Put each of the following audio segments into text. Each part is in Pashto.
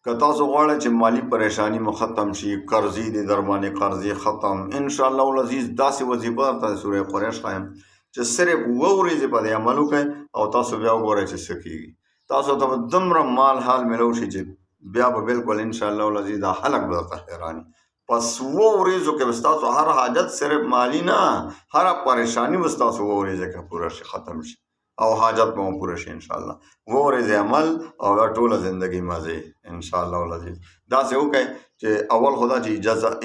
که تاسو غواړئ چې مالی پریشانی مو ختم شي، قرضې دې در باندې قرضې ختم، انشاءالله العزیز داسې وظیفه درته د سوره قریش ښایم چې صرف 2 ورځې په دې عمل وکړئ او تاسو بیا وګورئ چې څه کېږي. تاسو ته به دومره مال حال میلو شي چې بیا به بالکل انشاءالله العزیز دا خلک به درته حیراني. پس 2 ورځو کې به ستاسو هر حاجت صرف مالی نه، هر پریشانی به ستاسو 2 ورځې کې پوره شي، ختم شي او حاجت به مو پوره شي انشاءالله. 2 ورځې عمل او دا ټوله زندگی مزې انشاءالله العزیز. داسې وکړئ چې اول خدا چې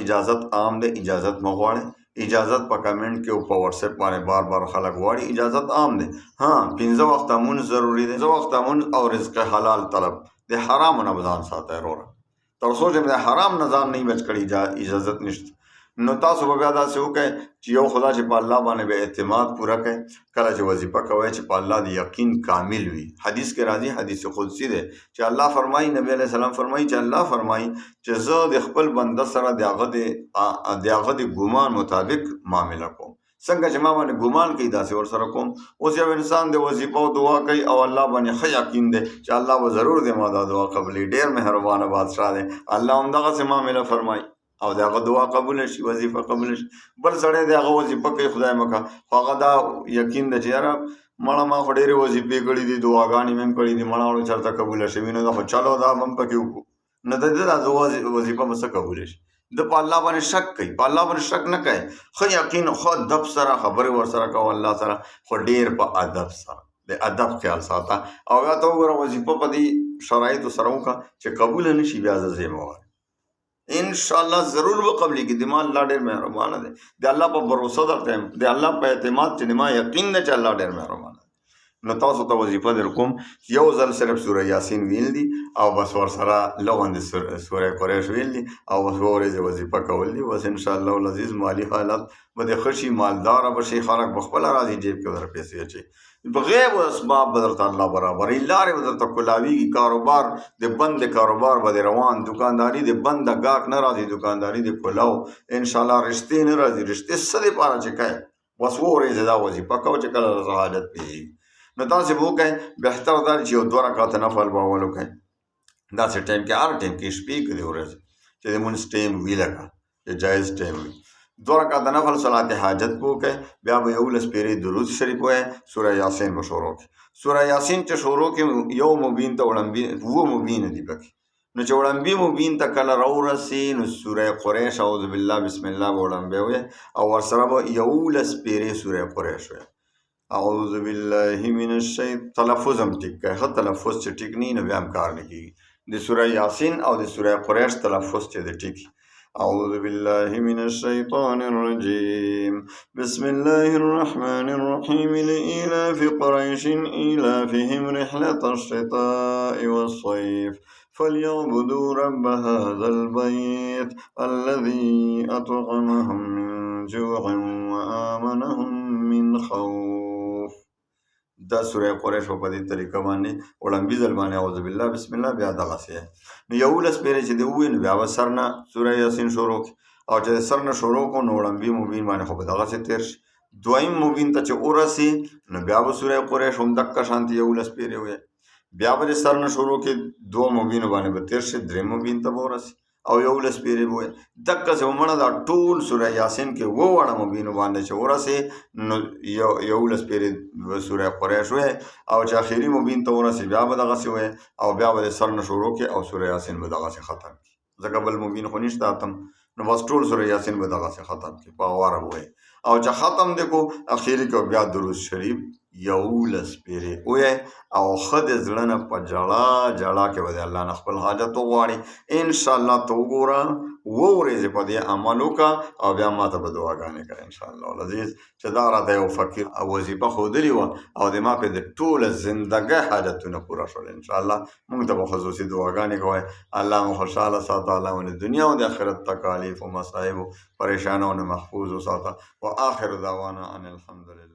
اجازت عام دی، اجازت مه غواړئ. اجازت په کمنټ کې او په واتساپ باندې بار بار خلک غواړي، اجازت عام دی. ها 15 وخته مونځ ضروري دی، 15 وخته مونځ او رزق حلال طلب د حرامو نه ځان ساتئ وروره. تر څو چې د حرام نه ځان نه بچ کړي اجازت نشته. نو تاسو به بیا داسې وکړئ چې یو خدا چې په الله باندې به اعتماد پوره کړئ. کله چې وظیفه کوئ چې په الله د یقین کامل وي. حدیث کې راځي، حدیث قدسی دی چې الله فرمایي، نبی علیه السلام فرمایي چې الله فرمایي چې زه د خپل بنده سره د هغه د ګمان مطابق معامله کوم. څنګه چې ما باندې ګمان کوي داسې ورسره کوم. اوس یو انسان د وظیفه او دعا کوي او الله باندې ښه یقین دی چې الله به ضرور دی ما دا دعا قبلوي، ډېر مهربانه بادشاه دی، الله همدغسې معامله فرمایي او د هغه دعا قبول شي، وظیفه قبول شي. بل سړی د هغه وظیفه کوي خدای مکه، خو هغه دا یقین دی چې یاره مړه ما خو ډېرې وظیفې کړي دي، دعاګانې مې هم کړي دي، مړه اړو چېرته قبوله شوي نه ده، خو چلو دا هم پکې وکړو. نه د ده دا وظیفه به څه قبولی شي؟ د په الله باندې شک کوي، په الله باندې شک نه کوي. ښه یقین، ښه ادب سره خبرې ورسره کوه الله سره، خو ډېر په ادب سره، د ادب خیال ساته. او بیا ته وګوره وظیفه په دې شرایطو سره وکړه چې قبوله نه شي، بیا زه ځې مه وایه انشاءالله ضرور به قبلېږي. د ما الله ډېر مهربانه دی، د الله په بروسه درته یم، د الله په اعتماد چې د ما یقین دی چې الله ډېر مهربانه دی. نو تاسو ته وظیفه در کوم، یو ځل صرف سوره یاسین ویل دي او بس ورسره لغوندې سوره قریش ویل دي او بس 2 ورځې وظیفه کول دي. بس انشاءالله العزیز مالی حالت به د ښه شي، مالداره به شي، خلک به خپله راځي جیب کې در پیسې اچوي، بغیر اسباب به درته الله برابروي، لارې به درته کلاویږي، کاروبار د بند کاروبار به د روان، دکانداري د بند د ګاک نه راځي، دکانداري د کلاو انشاءالله، رشتې نه راځي. رشتې څه دپاره چې کوې بس 2 ورځې دا وظیفه کوه چې کله درته حاجت پېښېږي. نو تاسې به وکړئ، بهتر دا چې یو 2 رکعته نفل به اول وکړئ داسې ټایم کې، هر ټایم کې، شپې کې د ورځې چې د مونځ ټایم وي، لکه چې جایز ټایم وي. 2 رکعته نفل صلات حاجت به وکړئ. بیا به 11 پیرې درود شریف ووایئ، سوره یاسین به شروع کړئ. سوره یاسین چې شروع کړئ، یو مبین ته وړاندې 2 مبین دي پکې. نو چې وړاندې مبین ته کله راورسي نو سوره قریش اعوذ بالله بسم الله به وړاندې ووایئ او ورسره به 11 پیرې سوره قریش ووایئ. اعوذ بالله من الشیطان، تلفظ هم ټیک کړئ، ښه تلفظ چې ټیک نه وي نو بیا هم کار نه کېږي. د سوره یاسین او د سوره قریش تلفظ چې د ټیک. اعوذ بالله من الشیطان الرجیم، بسم الله الرحمن الرحیم، لإیلاف قریش ایلافهم رحلة الشتاء والصیف فلیعبدوا رب هذا البیت الذي أطعمهم من جوع وآمنهم من خوف. دا سوره قریش په دې طریقه باندې وړاندې ځل باندې اعوذ بالله بسم الله بیا دغسې نو 11 پیرې چې دی ووایي نو بیا به سر نه سوره یاسین شروع کړي او چې سر نه شروع کړو نو وړاندې مبین باندې خو به دغسې تېر شي. دویم مبین ته چې ورسي نو بیا به سوره قریش هم دقه شانتې 11 پیرې ووایي. بیا به د سر نه شروع کړي، 2 مبینو باندې به تېر شي، 3 مبین ته به ورسي او 11 پیرې به ووایي. دقسې به مړه دا ټول سوره یاسین کې 2 واړه مبینو باندې چې ورسي نو 11 پیرې سوره قریش ووایي او چې اخري مبین ته ورسي بیا به دغسې ووایي او بیا به د سر نه شروع کړي او سوره یاسین به دغسې ختم کړي، ځکه بل مبین خو نشته اتم. نو بس ټول سوره یاسین به دغسې ختم کړي په واره به ووایي او چې ختم دی کو اخري کې بیا درود شریف 11 پیرې ووایي او ښه د زړه نه په ژړا ژړا کې به د الله نه خپل حاجت وغواړي. انشاءالله ته وګوره 2 ورځې په دې عمل وکړه او بیا ما ته به دعاګانې کوې انشاءالله العزیز چې دا راته یو فقیر وظیفه ښودلې وه او د ما پې د ټوله زندګۍ حاجتونه پوره شول. انشاءالله موږ ته به خصوصي دعاګانې کوئ. الله مو خوشحاله ساته، الله مو د دنیا او د آخرت تکالیف و مصائب و پریشانیو نه محفوظ وساته. و آخر دعوانا ان الحمدلله.